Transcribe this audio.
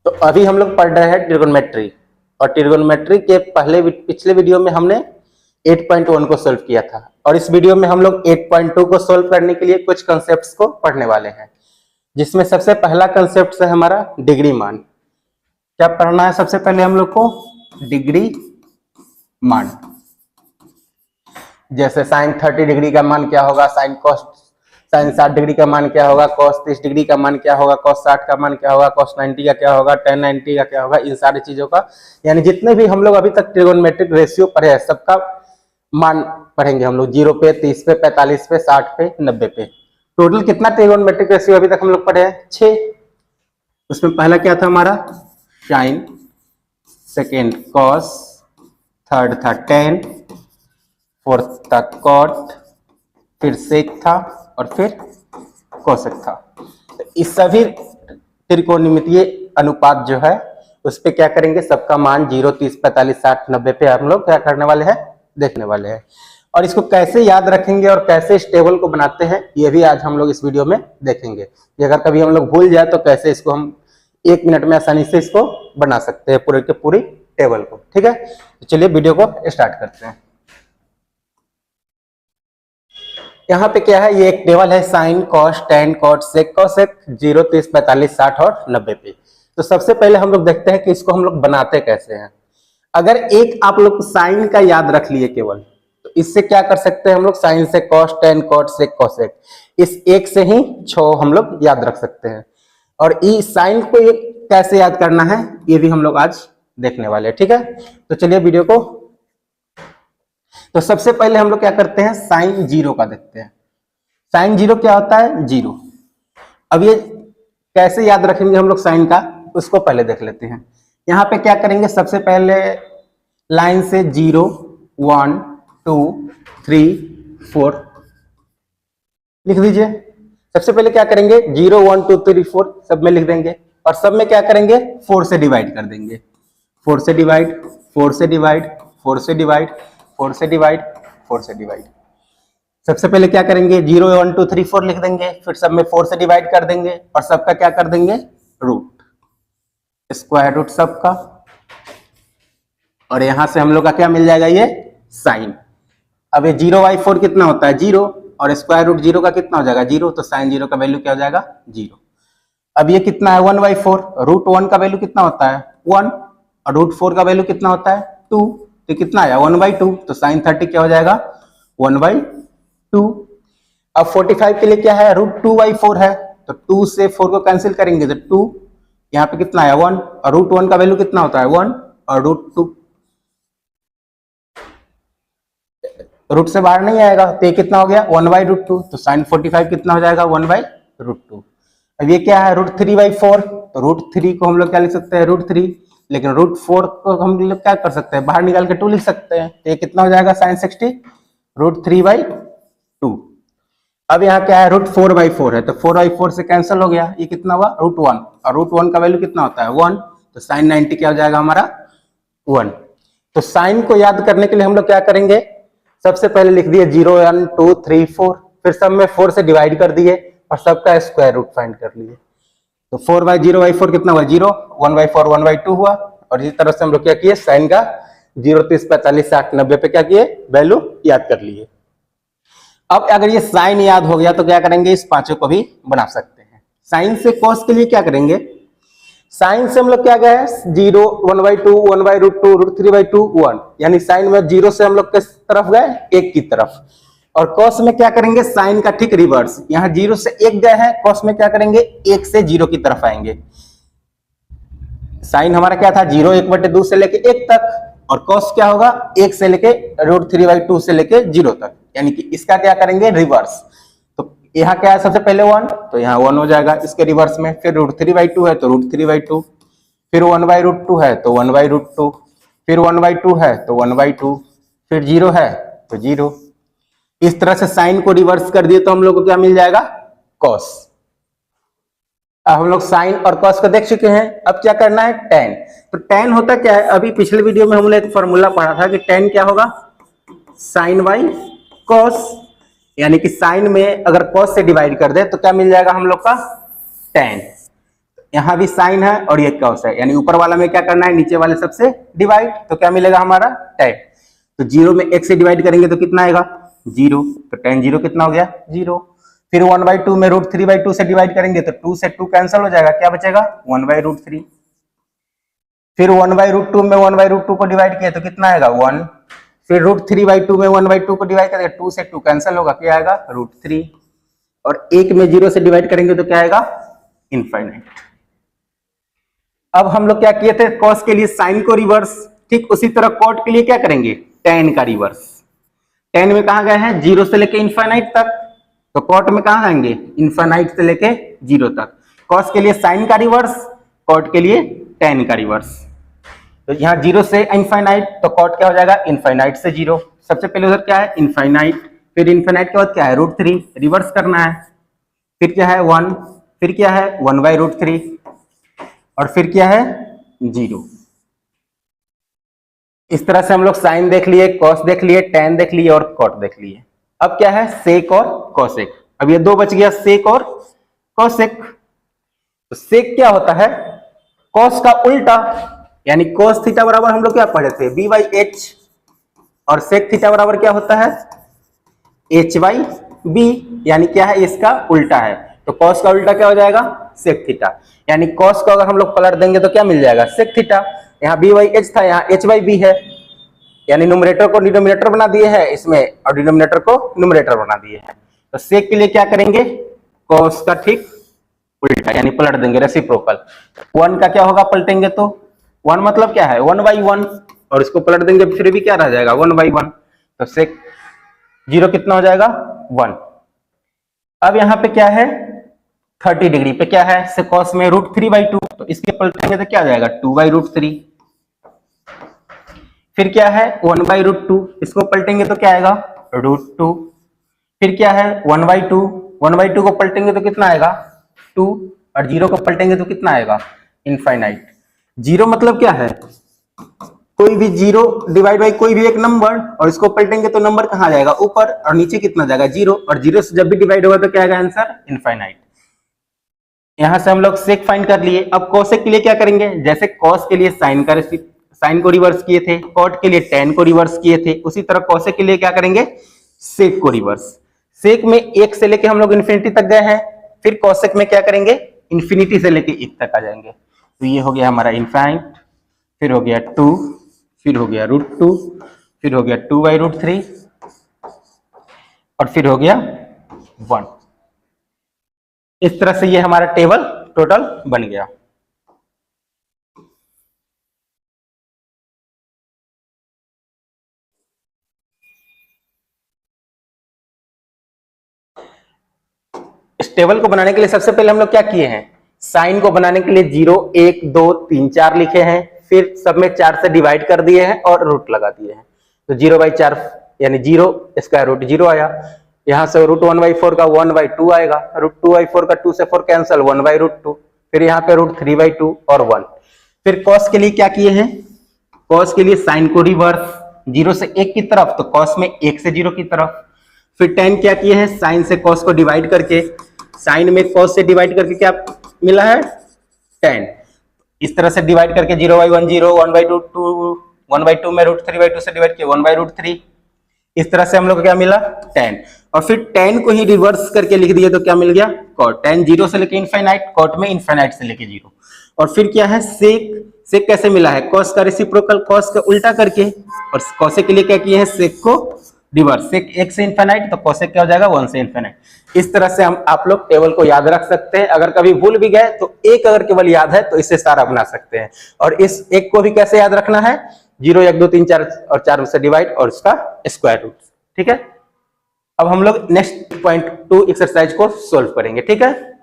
तो अभी हम लोग पढ़ रहे हैं ट्रिगोनोमेट्री, और ट्रिगोनोमेट्री के पिछले वीडियो में हमने 8.1 को सोल्व किया था, और इस वीडियो में हम लोग 8.2 को सोल्व करने के लिए कुछ कॉन्सेप्ट्स को पढ़ने वाले हैं, जिसमें सबसे पहला कॉन्सेप्ट है हमारा डिग्री मान। क्या पढ़ना है सबसे पहले हम लोग को? डिग्री मान। जैसे साइन 30 डिग्री का मान क्या होगा, साइन 60 डिग्री का मान क्या होगा, कॉस 30 डिग्री का मान क्या होगा, कॉस 60 का मान क्या होगा, कॉस 90 का क्या होगा, tan 90 का क्या होगा, इन सारी चीजों का, यानी जितने भी हम लोग अभी तक ट्रिगोनोमेट्रिक रेशियो पढ़े हैं सबका मान पढ़ेंगे हम लोग। 0 पे, 30 पे, 45 पे, 60 पे, 90 पे। टोटल कितना ट्रिगोनोमेट्रिक रेशियो अभी तक हम लोग पढ़े हैं? 6। उसमें पहला क्या था हमारा? साइन, सेकेंड कॉस, थर्ड था tan, फोर्थ था कॉट, फिर सेक था, और फिर कोसेक था। तो इस सभी त्रिकोणमितीय अनुपात जो है उस पे क्या करेंगे, सबका मान 0, 30, 45, 60, 90 पे हम लोग क्या करने वाले हैं, देखने वाले हैं। और इसको कैसे याद रखेंगे और कैसे इस टेबल को बनाते हैं ये भी आज हम लोग इस वीडियो में देखेंगे। कि अगर कभी हम लोग भूल जाए तो कैसे इसको हम 1 मिनट में आसानी से इसको बना सकते हैं पूरे के पूरी टेबल को। ठीक है, तो चलिए वीडियो को स्टार्ट करते हैं। यहाँ पे क्या है, ये एक टेबल है साइन, कॉस, tan, कॉट, सेक, कोसेक, 0, 30, 45, 60 और 90 पे। तो सबसे पहले हम लोग देखते हैं कि इसको हम लोग बनाते कैसे हैं। अगर एक आप लोग साइन का याद रख लिए केवल, तो इससे क्या कर सकते हैं हम लोग, साइन से कॉस, tan, कॉट, सेक, कोसेक, इस एक से ही 6 हम लोग याद रख सकते हैं। और इस साइन को कैसे याद करना है ये भी हम लोग आज देखने वाले हैं। ठीक है, तो चलिए वीडियो को। तो सबसे पहले हम लोग क्या करते हैं, साइन 0 का देखते हैं। साइन 0 क्या होता है? 0। अब ये कैसे याद रखेंगे हम लोग साइन का, उसको पहले देख लेते हैं। यहाँ पे क्या करेंगे, सबसे पहले लाइन से 0, 1, 2, 3, 4 लिख दीजिए। सबसे पहले क्या करेंगे, 0, 1, 2, 3, 4 सब में लिख देंगे, और सब में क्या करेंगे, 4 से डिवाइड कर देंगे। 4 से डिवाइड, 4 से डिवाइड, 4 से डिवाइड, 4 से डिवाइड, 4 से डिवाइड। सबसे पहले क्या करेंगे, 0, 1, 2, 3, 4 लिख देंगे, फिर सब में 4 से डिवाइड कर देंगे, और सबका क्या कर देंगे, रूट, स्क्वायर रूट सबका। और यहां से हम लोग का क्या मिल जाएगा, ये साइन। अब ये 0/4 कितना होता है, 0, और स्क्वायर रूट 0 का कितना हो जाएगा, 0, तो साइन 0 का वैल्यू क्या हो जाएगा, 0। अब ये कितना है, 1/4, रूट 1 का वैल्यू कितना होता है, 1, और रूट 4 का वैल्यू कितना होता है, 2, तो कितना आया, 1/2, तो साइन 30 क्या हो जाएगा, 1/2। अब 45 के लिए क्या है, रूट 2/4 है, तो 2 से 4 को कैंसिल करेंगे तो 2, यहाँ पे कितना आया 1, और रूट 1 का वैल्यू कितना होता है 1, और रूट 2 रूट से बाहर नहीं आएगा, तो ये कितना हो गया 1/√2, तो साइन 45 कितना हो जाएगा 1/√2। अब ये क्या है, रूट 3/4, तो रूट 3 को हम लोग क्या लिख सकते हैं, रूट 3, लेकिन रूट 4 को हम लोग क्या कर सकते हैं, बाहर निकाल के 2 लिख सकते हैं, तो ये कितना हो जाएगा साइन 60, रूट 3/2। अब यहाँ क्या है, रूट 4/4 है, तो 4/4 से कैंसिल हो गया, ये कितना हुआ रूट 1, और रूट 1 का वैल्यू कितना होता है 1, तो साइन 90 क्या हो जाएगा हमारा 1। तो साइन को याद करने के लिए हम लोग क्या करेंगे, सबसे पहले लिख दिए 0, 1, 2, 3, 4, फिर सब में 4 से डिवाइड कर दिए, और सबका स्क्वायर रूट फाइंड कर लिए। तो 4/0/4 कितना हुआ 0, 1/4 1/2 हुआ, और इसी तरह से हम लोग क्या किए, साइन का 0, 30, 45, 60, 90 पे क्या किए, वैल्यू याद कर लिए। अब अगर ये साइन याद हो गया तो क्या करेंगे, इस पांचों को भी बना सकते हैं। साइन से कॉस के लिए क्या करेंगे, साइन से हम लोग क्या गए, 0, 1/2, 1/√2, रूट 3/2, 1, यानी साइन में 0 से हम लोग किस तरफ गए, 1 की तरफ। और कॉस में क्या करेंगे, साइन का ठीक रिवर्स, यहाँ 0 से 1 गए हैं, कॉस में क्या करेंगे, 1 से 0 की तरफ आएंगे। साइन हमारा क्या था 0, 1/2 से लेके 1 तक, और कॉस क्या होगा 1 से लेके रूट 3/2 से लेके 0 तक, यानी कि इसका क्या करेंगे, रिवर्स। तो यहाँ क्या है, सबसे पहले 1, तो यहाँ 1 हो जाएगा इसके रिवर्स में, फिर रूट 3/2 है तो रूट 3/2, फिर 1/√2 है तो 1/√2, फिर 1/2 है तो 1/2, फिर 0 है तो 0। इस तरह से साइन को रिवर्स कर दिए तो हम लोग को क्या मिल जाएगा, कॉस। अब हम लोग साइन और कॉस को देख चुके हैं, अब क्या करना है, tan। तो tan होता क्या है, अभी पिछले वीडियो में हमने एक फॉर्मूला पढ़ा था कि tan क्या होगा, साइन बाई कॉस, यानी कि साइन में अगर कॉस से डिवाइड कर दे तो क्या मिल जाएगा हम लोग का tan। यहाँ भी साइन है और ये कॉस है, यानी ऊपर वाला में क्या करना है, नीचे वाले सबसे डिवाइड, तो क्या मिलेगा हमारा tan। तो 0 में 1 से डिवाइड करेंगे तो कितना आएगा 0, तो tan 0 कितना हो गया 0। फिर 1/2 में √3/2 से डिवाइड करेंगे तो 2 से 2 कैंसिल हो जाएगा, क्या बचेगा 1/√3। फिर 1/√2 में 1/√2 को डिवाइड किया तो कितना आएगा 1। फिर √3/2 में 1/2 को डिवाइड करेंगे 2 से 2 कैंसिल होगा, क्या आएगा √3। और 1 में 0 से डिवाइड करेंगे तो क्या आएगा इनफाइनाइट। अब हम लोग क्या किए थे, कॉस के लिए साइन को रिवर्स, ठीक उसी तरह कॉट के लिए क्या करेंगे tan का रिवर्स। tan में कहा गए हैं 0 से लेके इनफाइनाइट तक, तो कॉट में कहा आएंगे इनफाइनाइट से लेके 0 तक। कॉस के लिए साइन का रिवर्स, कॉट के लिए tan का रिवर्स। तो यहाँ 0 से इनफाइनाइट, तो कॉट क्या हो जाएगा इनफाइनाइट से 0। सबसे पहले उधर क्या है इनफाइनाइट, फिर इनफाइनाइट के बाद क्या है √3, रिवर्स करना है। फिर क्या है 1, फिर क्या है 1/√3, और फिर क्या है 0। इस तरह से हम लोग साइन देख लिए, कॉस देख लिए, tan देख लिए और कॉट देख लिए। अब क्या है सेक और कॉसेक। अब ये दो बच गया सेक और कॉसेक। तो सेक क्या होता है कॉस का उल्टा, यानी कॉस थीटा बराबर हम लोग क्या पढ़े थे b/h, और सेक थीटा बराबर क्या होता है h/b, यानी क्या है इसका उल्टा है। तो कॉस का उल्टा क्या हो जाएगा सेक थीटा, यानी कॉस को अगर हम लोग पलट देंगे तो क्या मिल जाएगा सेक थीटा। यहाँ b/h था, यहाँ h/b है, यानी न्यूमरेटर को डिनोमिनेटर बना दिए हैं इसमें और डिनोमिनेटर को न्यूमरेटर बना दिए हैं। तो सेक के लिए क्या करेंगे कॉस का ठीक उल्टा, यानी पलट देंगे रेसिप्रोकल। 1 का क्या होगा पलटेंगे तो 1 मतलब क्या है 1/1, और इसको पलट देंगे फिर भी क्या रह जाएगा 1/1। तो सेक 0 कितना हो जाएगा 1। अब यहाँ पे क्या है 30 डिग्री पे क्या है सेकॉस में √3/2, तो इसके पलटेंगे तो क्या आ जाएगा 2/√3। फिर क्या है 1/√2, इसको पलटेंगे तो क्या आएगा √2। फिर क्या है 1/2, 1/2 को पलटेंगे तो कितना आएगा 2, और 0 को पलटेंगे तो कितना आएगा इनफाइनाइट। 0 मतलब क्या है कोई भी 0 डिवाइड बाई कोई भी एक नंबर, और इसको पलटेंगे तो नंबर कहाँ जाएगा ऊपर, और नीचे कितना जाएगा 0, और 0 से जब भी डिवाइड होगा तो क्या आएगा आंसर इनफाइनाइट। यहां से हम लोग सेक फाइंड कर लिए। अब कॉसेक के लिए क्या करेंगे, जैसे कॉस के लिए साइन को रिवर्स किए थे, कॉट के लिए tan को रिवर्स किए थे, उसी तरह कॉसेक के लिए क्या करेंगे सेक को रिवर्स। सेक में 1 से लेके हम लोग इन्फिनिटी तक गए हैं, फिर कॉसेक में क्या करेंगे इन्फिनिटी से लेके 1 तक आ जाएंगे। तो ये हो गया हमारा इनफाइनाइट, फिर हो गया 2, फिर हो गया √2, फिर हो गया 2/√3, और फिर हो गया 1। इस तरह से ये हमारा टेबल टोटल बन गया। इस टेबल को बनाने के लिए सबसे पहले हम लोग क्या किए हैं, साइन को बनाने के लिए 0, 1, 2, 3, 4 लिखे हैं, फिर सब में 4 से डिवाइड कर दिए हैं और रूट लगा दिए हैं। तो 0/4 यानी 0 इसका √0 आया। यहाँ से √1/4 का 1/2 आएगा, √2/4 का 2 से 4 कैंसल 1/√2, फिर यहाँ पे √3/2 और 1। फिर कॉस के लिए क्या किए हैं, कॉस के लिए साइन को रिवर्स 0 से 1 की तरफ, तो कॉस में 1 से 0 की तरफ। फिर tan क्या किए हैं साइन से कॉस को डिवाइड करके, साइन में कॉस से डिवाइड करके क्या मिला है tan। इस तरह से डिवाइड करके 0/1 0, 1/2 1/2 में √3/2 से डिवाइड किया 1/√3। इस तरह से हम लोग को क्या मिला tan, और फिर tan को ही रिवर्स करके लिख दिए तो क्या मिल गया cot। tan 0 से लेके इनफाइनाइट, cot में इनफाइनाइट से लेके 0। और फिर क्या है सेक, सेक कैसे मिला है cos का रेसिप्रोकल cos का उल्टा करके, और cosec के लिए क्या किए हैं सेक को रिवर्स, सेक 1 से इनफाइनाइट तो cosec क्या हो जाएगा 1 से इनफाइनाइट। इस तरह से हम आप लोग टेबल को याद रख सकते हैं। अगर कभी भूल भी गए तो एक अगर केवल याद है तो इससे सारा बना सकते हैं। और इस एक को भी कैसे याद रखना है 0, 1, 2, 3, 4 और 4 से डिवाइड और उसका स्क्वायर रूट। ठीक है, अब हम लोग नेक्स्ट पॉइंट 2 एक्सरसाइज को सोल्व करेंगे। ठीक है।